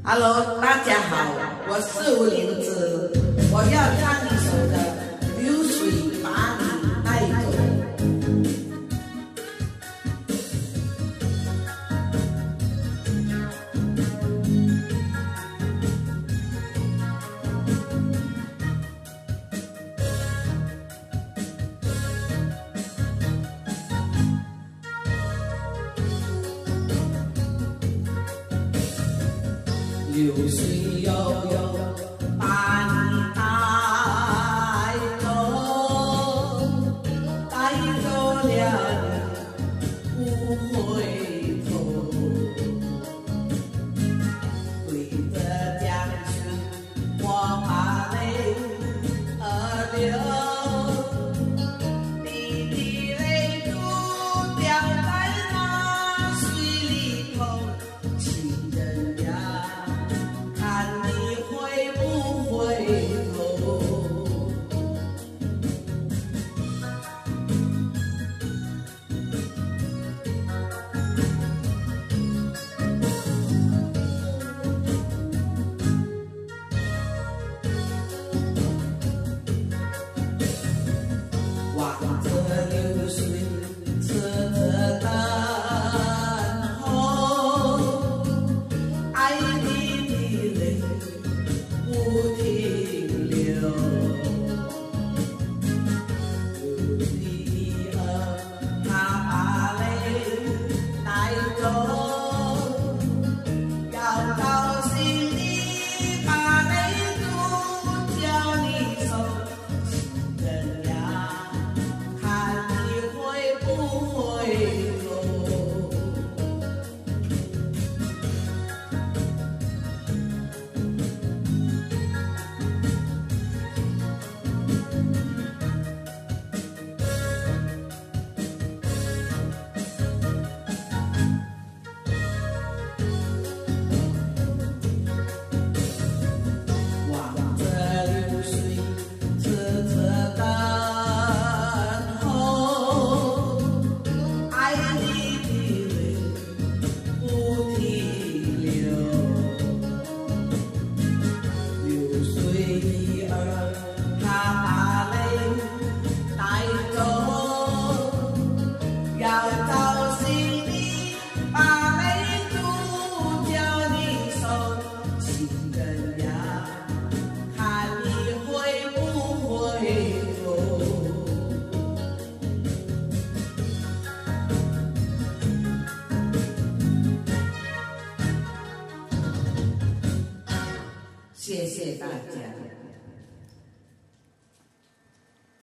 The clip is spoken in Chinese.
Hello，大家好，我是吴玲子，我要唱一首的《流水把你带走》。流水悠悠把你带走，带走了你不回头。对着江水，我把泪儿流，你的泪珠掉在那水里头，情人呀。看你会不回头？望着流水，侧着等候，爱你的泪不停流，流水儿它把泪带走，要高兴你把泪珠交你手，情人呀，看你会不回头？望着流水，侧着等候，爱你的泪不停流，流水儿它把泪带走，要高兴你把泪珠交你手，情人呀。看你会不回头？谢谢大家。